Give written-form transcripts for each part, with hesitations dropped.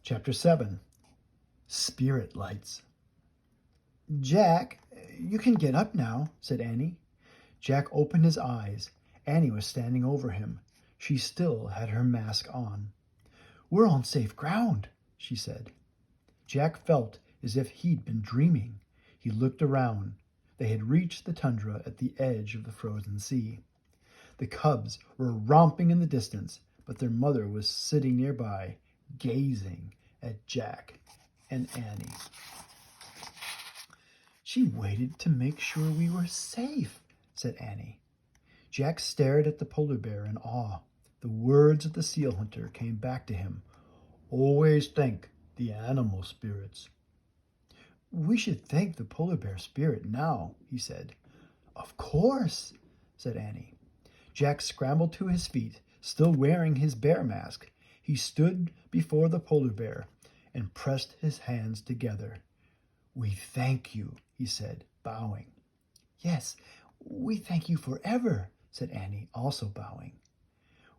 Chapter 7. Spirit Lights. "Jack, you can get up now," said Annie. Jack opened his eyes. Annie was standing over him. She still had her mask on. "We're on safe ground," she said. Jack felt as if he'd been dreaming. He looked around. They had reached the tundra at the edge of the frozen sea. The cubs were romping in the distance, but their mother was sitting nearby, gazing at Jack and Annie. "She waited to make sure we were safe," said Annie. Jack stared at the polar bear in awe. The words of the seal hunter came back to him. "Always thank the animal spirits." "We should thank the polar bear spirit now," he said. "Of course," said Annie. Jack scrambled to his feet, still wearing his bear mask. He stood before the polar bear and pressed his hands together. "We thank you," he said, bowing. "Yes, we thank you forever," said Annie, also bowing.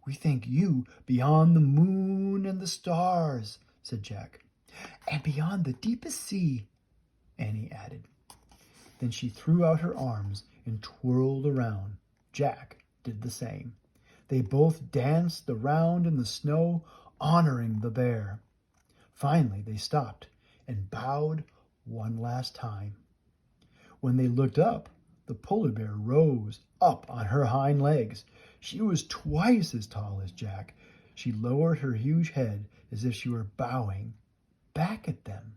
"We thank you beyond the moon and the stars," said Jack. "And beyond the deepest sea," Annie added. Then she threw out her arms and twirled around. Jack did the same. They both danced around in the snow, honoring the bear. Finally, they stopped and bowed one last time. When they looked up, the polar bear rose up on her hind legs. She was twice as tall as Jack. She lowered her huge head as if she were bowing back at them.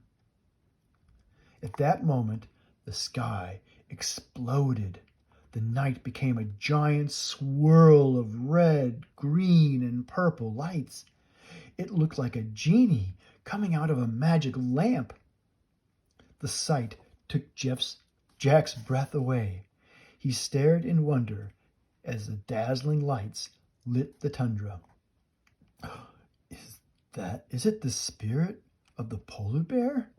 At that moment, the sky exploded. The night became a giant swirl of red, green, and purple lights. It looked like a genie coming out of a magic lamp. The sight took Jack's breath away. He stared in wonder as the dazzling lights lit the tundra. Is it the spirit of the polar bear?"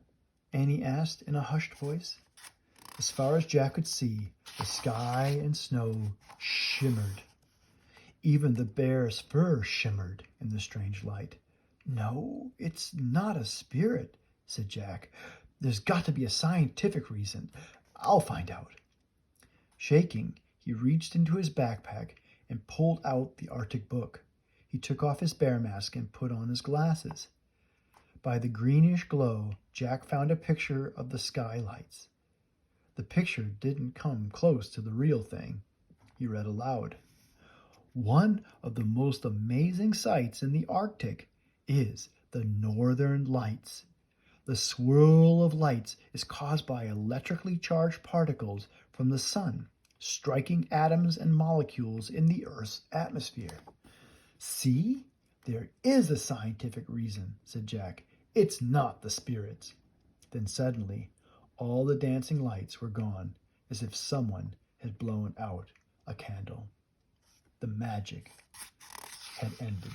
Annie asked in a hushed voice. As far as Jack could see, the sky and snow shimmered. Even the bear's fur shimmered in the strange light. "No, it's not a spirit," said Jack. "There's got to be a scientific reason. I'll find out." Shaking, he reached into his backpack and pulled out the Arctic book. He took off his bear mask and put on his glasses. By the greenish glow, Jack found a picture of the skylights. The picture didn't come close to the real thing. He read aloud. "One of the most amazing sights in the Arctic is the Northern Lights. The swirl of lights is caused by electrically charged particles from the sun striking atoms and molecules in the Earth's atmosphere." "See? There is a scientific reason," said Jack. "It's not the spirits." Then suddenly, all the dancing lights were gone, as if someone had blown out a candle. The magic had ended.